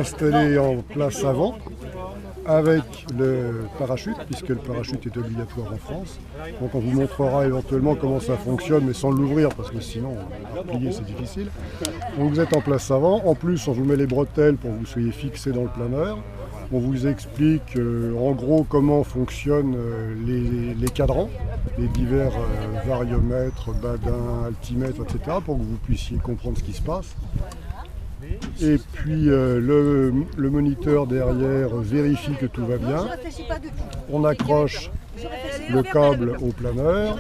installé en place avant avec le parachute, puisque le parachute est obligatoire en France. Donc on vous montrera éventuellement comment ça fonctionne, mais sans l'ouvrir, parce que sinon, plier c'est difficile. Donc vous êtes en place avant. En plus, on vous met les bretelles pour que vous soyez fixés dans le planeur. On vous explique en gros comment fonctionnent les cadrans, les divers variomètres, badins, altimètres, etc., pour que vous puissiez comprendre ce qui se passe. Et puis le moniteur derrière vérifie que tout va bien. On accroche le câble au planeur.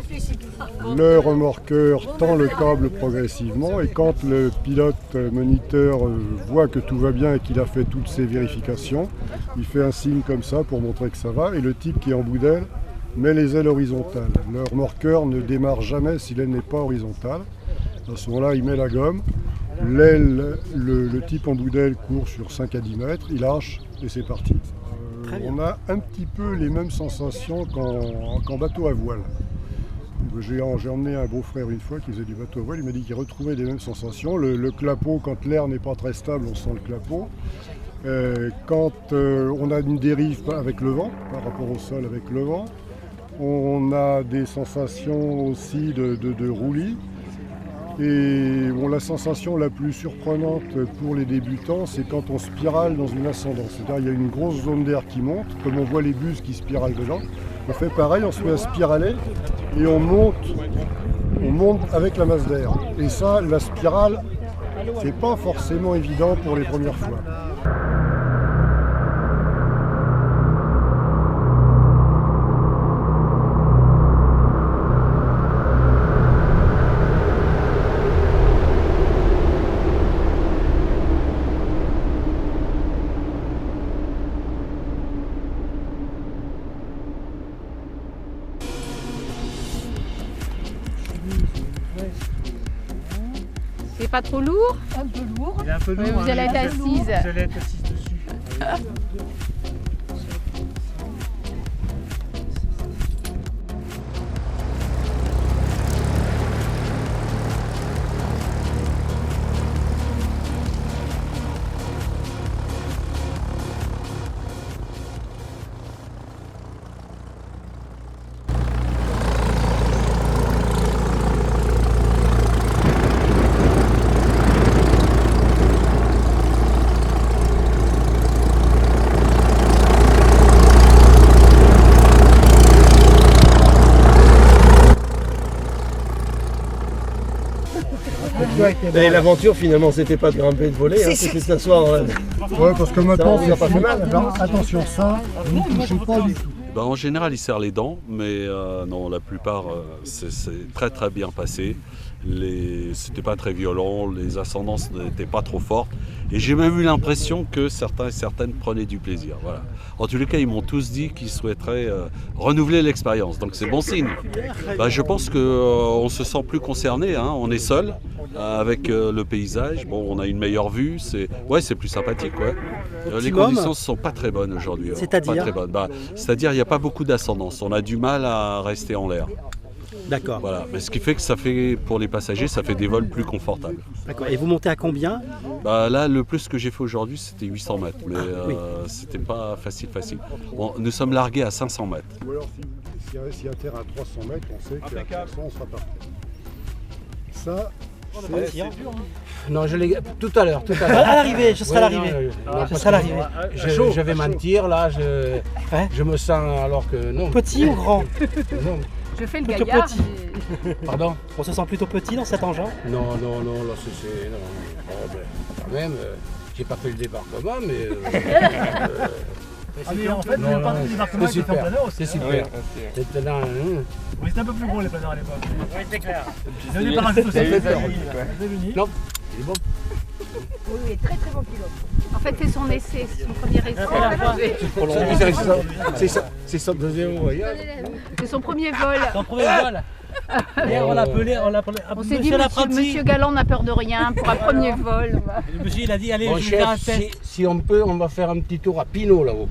Le remorqueur tend le câble progressivement et quand le pilote moniteur voit que tout va bien et qu'il a fait toutes ses vérifications, il fait un signe comme ça pour montrer que ça va et le type qui est en bout d'aile met les ailes horizontales. Le remorqueur ne démarre jamais si l'aile n'est pas horizontale. À ce moment-là, il met la gomme. L'aile, le type en bout d'aile court sur 5 à 10 mètres, il lâche et c'est parti. On a un petit peu les mêmes sensations qu'en bateau à voile. J'ai emmené un beau-frère une fois qui faisait du bateau à voile, il m'a dit qu'il retrouvait les mêmes sensations. Le clapot, quand l'air n'est pas très stable, on sent le clapot. Quand on a une dérive avec le vent, par rapport au sol avec le vent, on a des sensations aussi de roulis. Et bon, la sensation la plus surprenante pour les débutants, c'est quand on spirale dans une ascendance. C'est-à-dire qu'il y a une grosse zone d'air qui monte, comme on voit les buses qui spiralent dedans. On fait pareil, on se met à spiraler et on monte avec la masse d'air. Et ça, la spirale, c'est pas forcément évident pour les premières fois. C'est pas trop lourd? Un peu lourd. Il est un peu lourd. Vous allez être assise. Vous allez être assise dessus. Et l'aventure finalement c'était pas de grimper et de voler, hein, c'était de s'asseoir. Ouais, parce que maintenant ça n'a pas fait mal. Alors, attention, ça, vous ne touchez pas du tout. Ben, en général, il serre les dents, mais non, la plupart, c'est très très bien passé. C'était pas très violent, les ascendances n'étaient pas trop fortes. Et j'ai même eu l'impression que certains et certaines prenaient du plaisir. Voilà. En tous les cas, ils m'ont tous dit qu'ils souhaiteraient renouveler l'expérience. Donc c'est bon signe. Ben, je pense qu'on se sent plus concerné, hein. On est seul avec le paysage. Bon, on a une meilleure vue. C'est plus sympathique. Ouais. Les conditions ne sont pas très bonnes aujourd'hui. C'est-à-dire pas très bonnes. Ben, c'est-à-dire qu'il n'y a pas beaucoup d'ascendance. On a du mal à rester en l'air. D'accord. Voilà. Mais ce qui fait que ça fait, pour les passagers, ça fait des vols plus confortables. D'accord. Et vous montez à combien? Bah, là, le plus que j'ai fait aujourd'hui, c'était 800 mètres. Mais c'était pas facile. Nous sommes largués à 500 mètres. Ou alors, s'il y a un terrain à 300 mètres, on sait qu'à 300, on sera parti. Ça, c'est... Non, je l'ai tout à l'heure. À l'arrivée, je serai à l'arrivée. Je serai à l'arrivée. Je vais mentir, là, je me sens alors que non. Petit ou grand? Non. Je fais le Plutôt gaillard. petit. Pardon? On se sent plutôt petit dans cet engin? Non, là c'est... Non. Oh, ben, quand même, j'ai pas fait le débarquement, mais... mais en fait, le parti de débarquement était en planeur aussi. C'est super. C'était là... Oui, c'était un peu plus gros les planeurs à l'époque. Oui, c'est clair. Il y avait des parasites aussi. Non, il est bon. Oui, il est très très bon pilote. En fait, c'est son essai, c'est son premier essai. C'est son deuxième voyage. C'est son premier vol. Son premier vol. Hier, on l'appelait On s'est dit, monsieur Galland n'a peur de rien pour un premier vol. Le monsieur, il a dit, allez, Mon je vais faire un chef, test. si on peut, on va faire un petit tour à Pinot là-haut.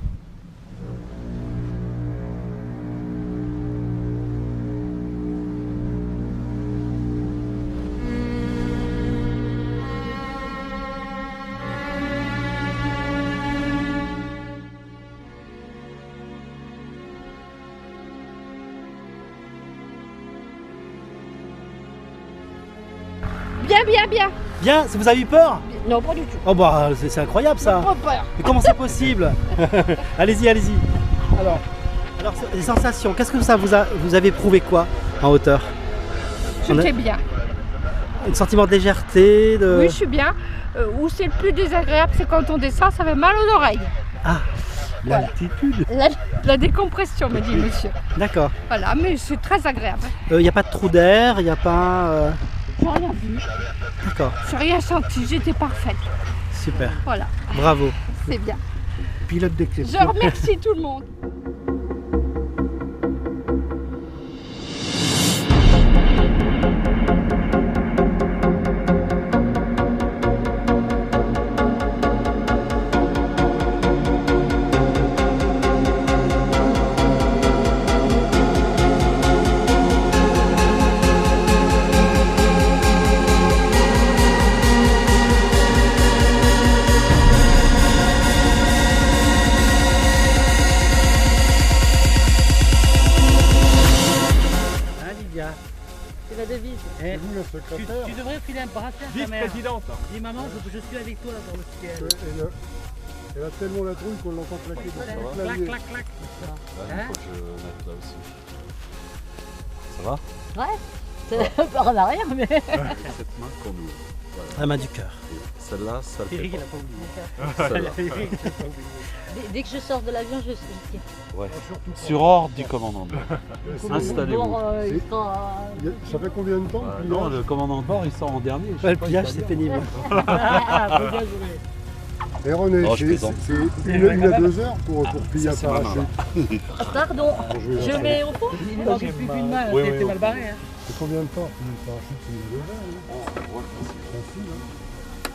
bien. Bien, vous avez eu peur? Non, pas du tout. Oh bah c'est incroyable ça. Pas peur. Mais comment c'est possible? Allez-y. Alors les sensations, qu'est-ce que ça vous avez prouvé quoi en hauteur? J'étais bien. Un sentiment de légèreté Oui, je suis bien. Où c'est le plus désagréable, c'est quand on descend, ça fait mal aux oreilles. Ah, l'altitude. La décompression, me dit monsieur. D'accord. Voilà, mais c'est très agréable. Il n'y a pas de trou d'air, il n'y a pas... J'ai rien vu. D'accord, J'ai rien senti, j'étais parfaite. super. Voilà, Bravo. c'est bien. Pilote d'exception. Je remercie tout le monde. C'est la devise. C'est vous le secrétaire. Tu devrais filer un bracelet à ta mère. Vice-présidente. Dis maman, je suis avec toi dans le ciel. Elle a tellement la trouille qu'on l'entend claquer dans son Clac, clavier. clac, clac. Il faut que je mette là aussi. Ça va? Ouais, c'est par en arrière, mais... Cette main qu'on ouvre. Voilà. La main du cœur. Et celle-là, ça le fait Eric, il pas. a pas oublié. Celle-là. Dès que je sors de l'avion, je tiens. Ouais. Sur ordre du commandant de bord. Installez-vous. Ça fait combien de temps le Non, pliage le commandant de bord, il sort en dernier. Je sais Ouais, le pas, pliage, il c'est va pénible. Et René, Non, je plaisante. c'est 1 à 2 heures pour plier un c'est ma main, parachute. Pardon, je mets au fond. Il ne manque plus qu'une main, Oui, t'es oui, mal barré. Hein. C'est combien de temps plier un parachute? C'est 1 à 2 heures. bien. Ouais, c'est Facile, hein.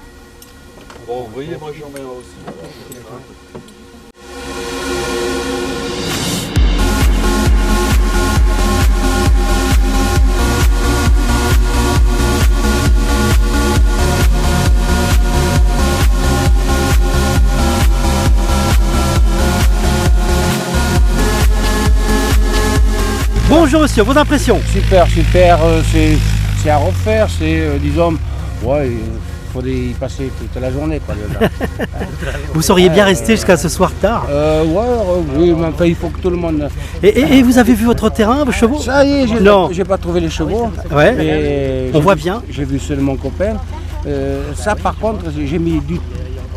bon, vous voyez, moi j'en mets un aussi. Bonjour monsieur, vos impressions? Super, c'est à refaire, disons, ouais, il faut y passer toute la journée, quoi. Là. Vous seriez bien resté jusqu'à ce soir tard? Oui, mais enfin, il faut que tout le monde... Et vous avez vu votre terrain, vos chevaux? Ça y est, Non. j'ai pas trouvé les chevaux. Ouais, Et on j'ai voit vu- bien. J'ai vu seulement mon copain. Ça, par contre, j'ai mis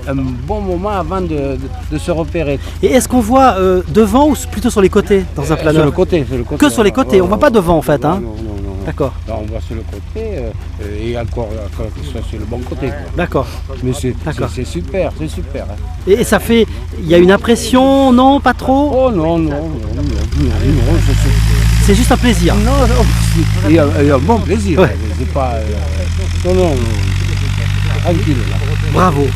un bon moment avant de se repérer. Et est-ce qu'on voit devant ou plutôt sur les côtés dans un Sur planeur? le côté, sur le côté. Que sur les côtés, on voit pas devant en fait, hein? Non. D'accord, Là, on voit sur le côté et encore que ce soit sur le bon côté. Quoi. d'accord. Mais D'accord. c'est super, c'est super. Hein. Et ça fait, il y a une impression, non, pas trop? Oh non, C'est juste un plaisir. non, il y a un bon plaisir. Ouais. C'est pas. Non, tranquille là. Bravo.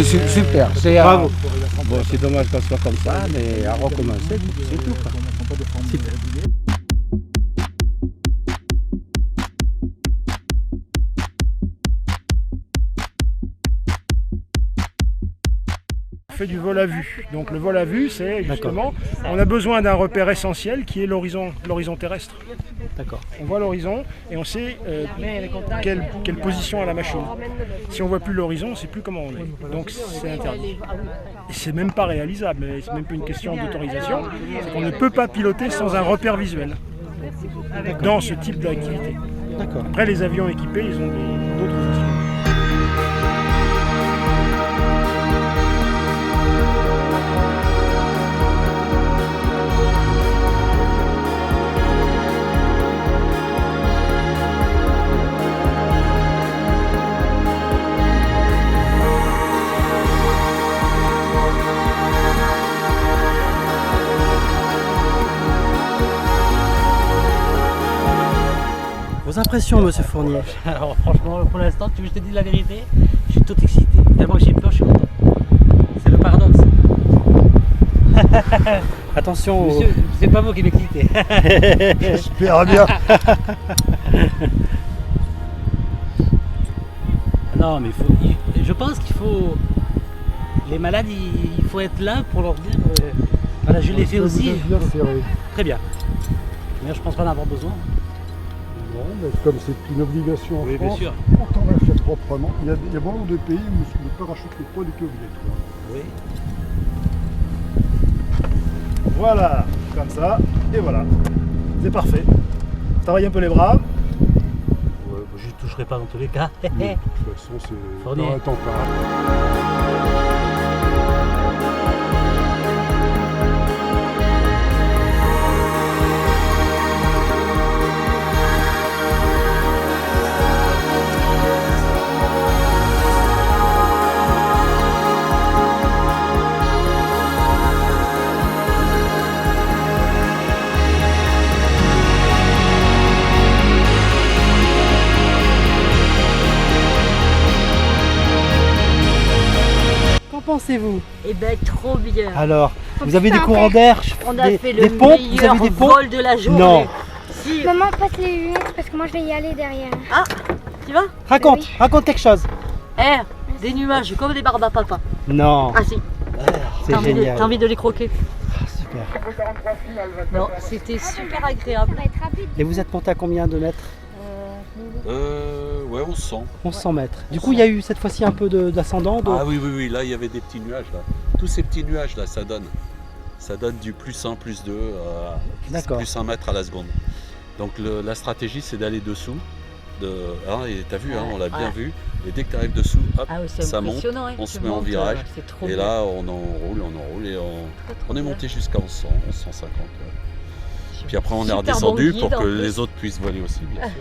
C'est super. Bravo. Bon, c'est dommage qu'on soit comme ça, mais à recommencer, c'est tout. Quoi. Super. Fait du vol à vue. Donc le vol à vue, c'est justement, on a besoin d'un repère essentiel qui est l'horizon terrestre. D'accord. On voit l'horizon et on sait quelle position a la machine. Si on voit plus l'horizon, on ne sait plus comment on est. Donc c'est interdit. Et c'est même pas réalisable, c'est même pas une question d'autorisation. C'est qu'on ne peut pas piloter sans un repère visuel dans ce type d'activité. D'accord. Après, les avions équipés, ils ont d'autres instruments. Vos impressions, monsieur Fournier? Alors franchement, pour l'instant, tu veux que je te dise la vérité? Je suis tout excité. Tellement que j'ai peur, je suis content. C'est le paradoxe. Attention. Monsieur, c'est pas vous qui m'excitez. J'espère bien. Non, mais je pense qu'il faut... Les malades, il faut être là pour leur dire... voilà, je l'ai fait aussi. Bien serré. Très bien. Mais je pense pas en avoir besoin. Bon, mais comme c'est une obligation en Oui, bien France, sûr. autant la proprement. Il y a beaucoup de pays où le parachute n'est pas du tout obligatoire. Oui. Voilà, comme ça, et voilà. C'est parfait. Travaille un peu les bras. Ouais, bah, j'y toucherai pas dans tous les cas. Mais, de toute façon, c'est Fournier. dans un temps pareil. Qu'en pensez-vous? Eh ben trop bien. Alors, vous avez des putain, courants d'air, On a des, fait des le pompes, vous meilleur avez des pompes? vol de la journée. Non. Si, Maman, passe les lunettes parce que moi je vais y aller derrière. tu vas Raconte, Oui. raconte quelque chose. Des nuages comme des barbes à papa. Non, Ah si, c'est t'as génial. envie de les croquer. Super. Non, c'était super agréable. Ça va être rapide. Et vous êtes monté à combien de mètres? Ouais, on sent. 1100 mètres. Du coup, il y a eu cette fois-ci un peu d'ascendant. Ah oui, là il y avait des petits nuages là. Tous ces petits nuages là, ça donne du plus 1, plus 2, D'accord. plus 1 mètre à la seconde. Donc la stratégie c'est d'aller dessous. Et t'as vu, on l'a bien vu. Et dès que tu arrives dessous, hop, Ah oui, c'est ça monte, impressionnant. Hein. on Tu se met en montes, virage. C'est trop Et bien. là on enroule et on est monté jusqu'à 1100, 1150. Ouais. Puis après on est Super redescendu bon pour guide, que en plus. les autres puissent voler aussi, bien sûr.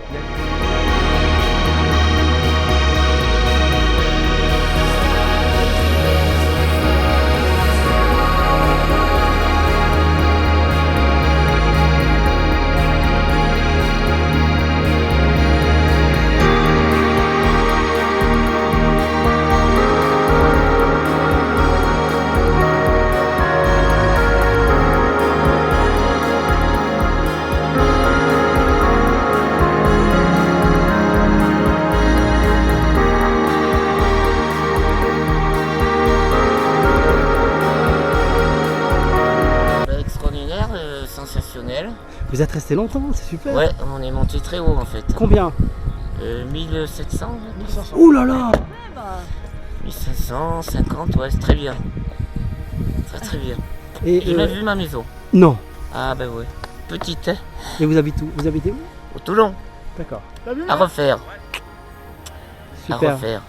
Extraordinaire, sensationnel. Vous êtes resté longtemps, c'est super. Ouais, on est monté très haut en fait. Combien? 1700, 1500. Ouh là là! 1550, ouais, c'est très bien. Très bien. Et J'ai même vu ma maison. non. Ah ben ouais. Petite, hein, Et vous habitez où? Vous habitez où? au Toulon. D'accord. À refaire. À Super. refaire.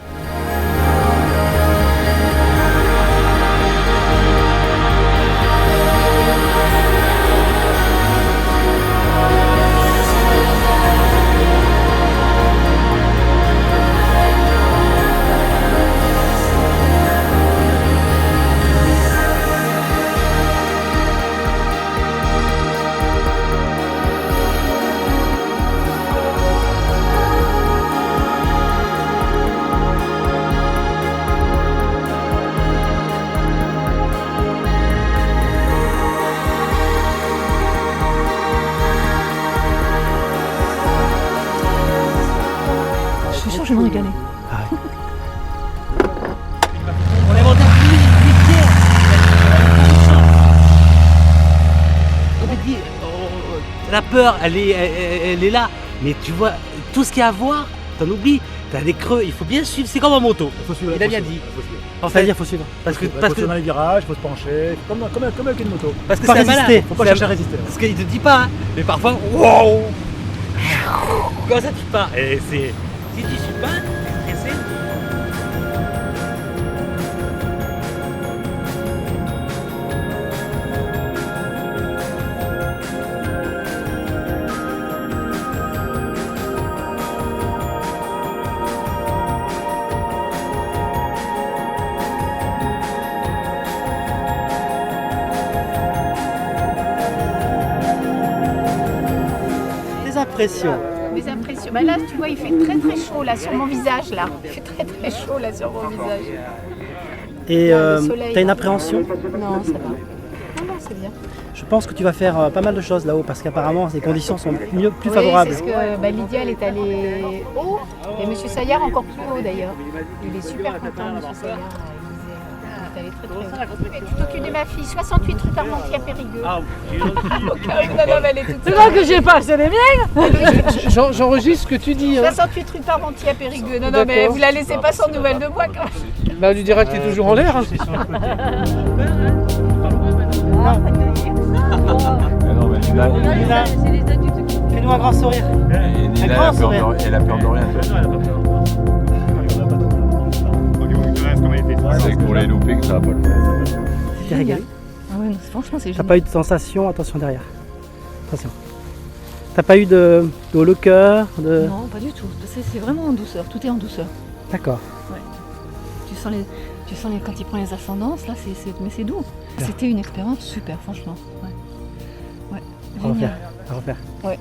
Je suis sûre que je vais me régaler. On est monté à 1000 pieds. On me dit, la peur, elle est là. Mais tu vois, tout ce qu'il y a à voir, t'en oublies. T'as des creux, il faut bien suivre. C'est comme en moto. Il a bien dit. En fait, C'est-à-dire, faut suivre. parce que Dans les virages, faut se pencher, comme avec une moto. parce que Pas c'est un malade. résister. Faut pas C'est un- chercher à résister. Parce qu'il te dit pas, hein. Mais parfois, wow. Comment ça tu pars? Et c'est, si tu suis pas pressé. Des impressions. Mes impressions. Bah là, tu vois, il fait très très chaud là sur mon visage là. Il fait très très chaud là sur mon visage. Et Le soleil. t'as une appréhension? Non, ça va. Non, c'est bien. Je pense que tu vas faire pas mal de choses là-haut parce qu'apparemment les conditions sont plus Oui, favorables. c'est ce que Lydia elle est allée haut et Monsieur Saillard encore plus haut d'ailleurs. Il est super content, Monsieur Saillard. Il est allé Tu t'occupes de ma fille, 68 rue Parmentier à Périgueux. Ah, Elle est toute C'est moi que j'ai pas acheté les miennes. J'enregistre ce que tu dis. 68 rue Parmentier à Périgueux. Non, mais vous la laissez pas sans nouvelles de moi quand même. Bah, du direct est toujours en l'air. Hein. Nina, fais-nous un grand sourire. Elle a peur de rien. C'est pour les louper que ça va pas le faire. T'es régalé. Ah ouais, non, franchement, c'est T'as génial. pas eu de sensation, attention derrière. Attention. T'as pas eu de haut le cœur de... Non, pas du tout. C'est vraiment en douceur. Tout est en douceur. D'accord. Tu sens les quand il prend les ascendances, là, mais c'est doux. C'était une expérience super, franchement. Ouais. À refaire. Génial. À refaire. Ouais.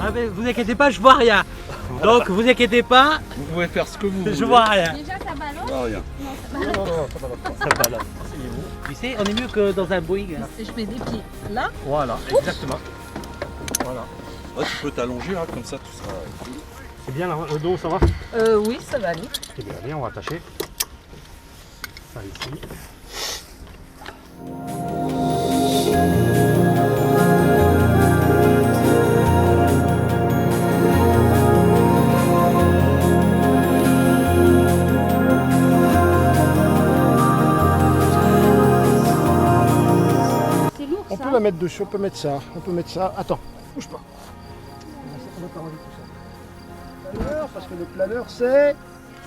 Ah, mais vous inquiétez pas, je vois rien. Donc vous inquiétez pas, Vous pouvez faire ce que vous voulez. je vois rien. Déjà, ça balance. Ah, rien. Ça va là. Tu sais, on est mieux que dans un Boeing. Hein. Je mets des pieds là. Voilà, exactement. Voilà. Ah, tu peux t'allonger là, comme ça tu seras. C'est bien le dos, ça va? Oui, ça va aller. C'est bien, allez, on va attacher. Ça ici. C'est lourd On ça. peut la mettre dessus, on peut mettre ça. Attends, bouge pas. On va pas enlever tout ça. Planeur, parce que le planeur c'est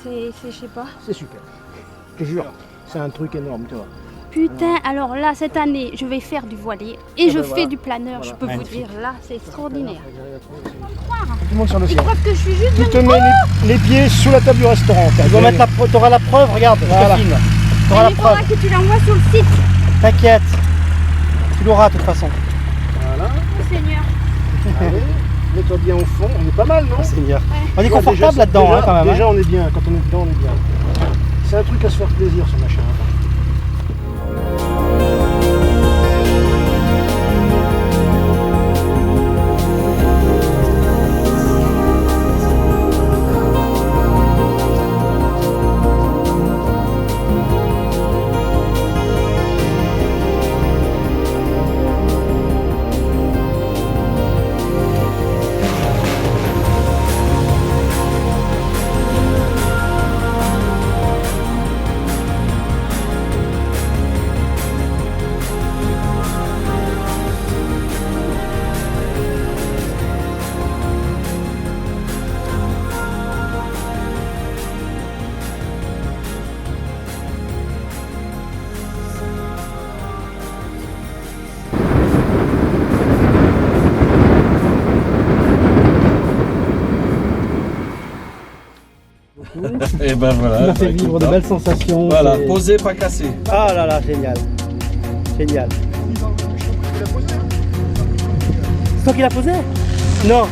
Je sais pas. super. Je te jure, c'est un truc énorme, tu vois. Putain, alors là, cette année, je vais faire du voilier et je ben fais voilà. du planeur. Voilà. Je peux vous dire, là, c'est extraordinaire. Tout le monde sur le Ils sol. croient que je suis juste Tu te mets les pieds sous la table du restaurant. Tu dois mettre t'auras la preuve, regarde, Voilà. je te filme. T'auras la Il faudra preuve. que tu l'envoies sur le site. T'inquiète. Tu l'auras de toute façon. Voilà. Oh, Seigneur. Allez, mets-toi bien au fond. On est pas mal, non Oh, Seigneur. On est Ouais, confortable déjà, là-dedans déjà, hein, quand même. Déjà, Hein. on est bien. Quand on est dedans, on est bien. C'est un truc à se faire plaisir, ce machin. Et ben Tu voilà. m'as fait vivre de belles sensations. Voilà, c'est- posé, pas cassé. Ah là là, génial. Génial. C'est toi qui l'as posé? Non.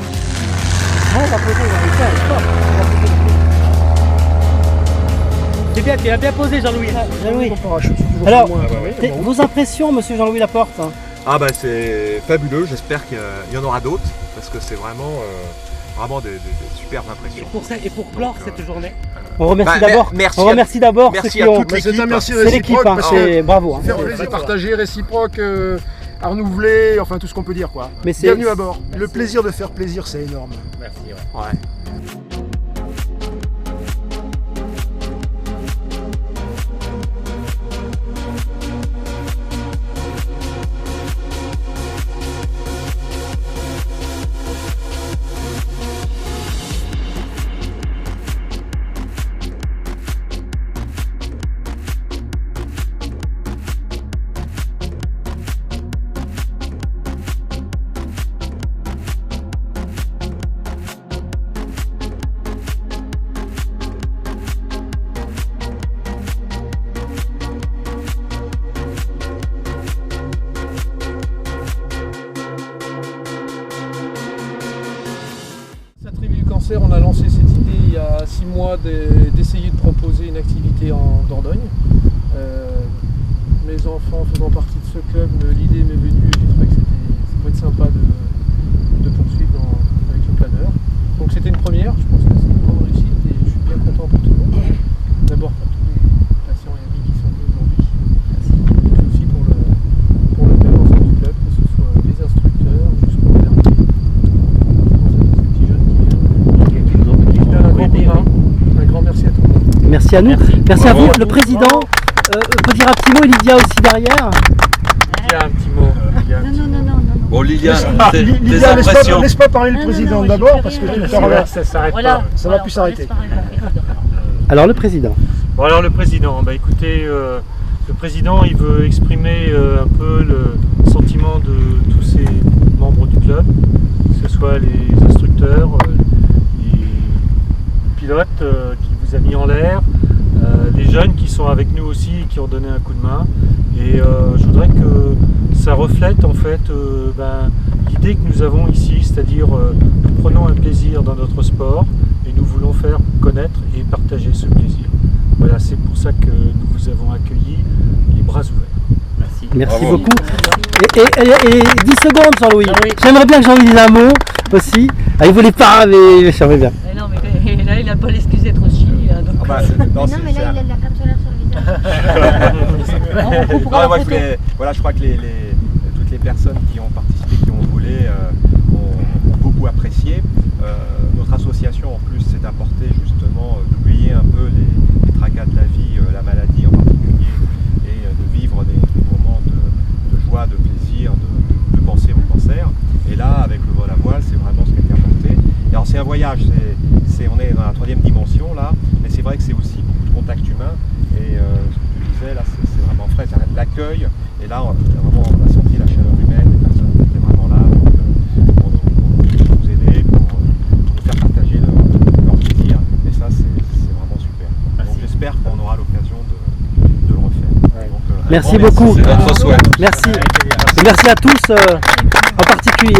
Ah, on l'a posé, on l'a fait, stop. C'est bien, tu l'as bien posé, Jean-Louis. Jean-Louis. Alors, vos impressions, monsieur Jean-Louis Laporte? Ah bah c'est fabuleux, j'espère qu'il y en aura d'autres parce que c'est vraiment, vraiment des superbes impressions. Et pour clore cette journée, On remercie Bah, d'abord. merci On à- remercie d'abord merci ceux qui à ont. toute l'équipe. C'est un merci C'est l'équipe, réciproque. hein, parce c'est bravo. Hein. que faire plaisir, partager, réciproque, à renouveler, enfin tout ce qu'on peut dire quoi. Mais c'est- Bienvenue à bord. Le plaisir de faire plaisir, c'est énorme. Merci. Ouais. moi d'essayer de proposer une activité en Dordogne. Mes enfants faisant partie de ce club, l'idée m'est venue et j'ai trouvé que ça pourrait être sympa de poursuivre avec le planeur. Donc c'était une première, je pense que c'est une grande réussite et je suis bien content pour tout le monde. D'abord pour tous les patients et amis qui sont venus aujourd'hui. Merci. Et aussi pour le bel ensemble du club, que ce soit les instructeurs jusqu'aux derniers. Ces petits jeunes qui viennent un grand coup de main. Un grand merci à tout le monde. Merci à nous. Merci à vous, le président. Peut dire un petit mot, Lydia aussi derrière. Lydia, un petit mot. Non. Bon, Lydia, Lydia, laisse pas parler le président d'abord, parce que tout à l'heure, ça s'arrête pas. Ça va plus s'arrêter. Alors le président. Bon alors le président, écoutez, le président il veut exprimer un peu le sentiment de tous ces membres du club, que ce soit les instructeurs, les pilotes qui vous a mis en l'air, les jeunes qui sont avec nous aussi et qui ont donné un coup de main. Et je voudrais que ça reflète en fait l'idée que nous avons ici, c'est-à-dire nous prenons un plaisir dans notre sport et nous voulons faire connaître et partager ce plaisir. Voilà, c'est pour ça que nous vous avons accueillis les bras ouverts. Merci beaucoup. Et 10 secondes, Jean-Louis. J'aimerais bien que Jean-Louis dise un mot aussi. Ah, il voulait pas, mais j'aimerais bien. Non, mais là, il n'a pas l'excuse d'être aussi. Donc... non, mais là, il a de la crème solaire sur le visage. Je crois que toutes les personnes qui ont participé, qui ont volé, ont beaucoup apprécié. Notre association, en plus, c'est d'apporter justement, d'oublier un peu les tracas de la vie, la maladie en particulier, et de vivre des moments de joie, de plaisir, de penser au cancer. Et là, avec le vol à voile, c'est vraiment ce qui a été apporté. Et alors c'est un voyage, on est dans la 3e dimension là, mais c'est vrai que c'est aussi beaucoup de contact humain. Et ce que tu disais là, c'est vraiment frais, l'accueil. Et là, on a senti la chaleur humaine, les personnes qui étaient vraiment là pour nous aider, pour nous faire partager leur plaisir. Et ça, c'est vraiment super. Donc j'espère qu'on aura l'occasion de le refaire. Donc, merci beaucoup. C'est notre souhait. Merci. Et merci à tous en particulier.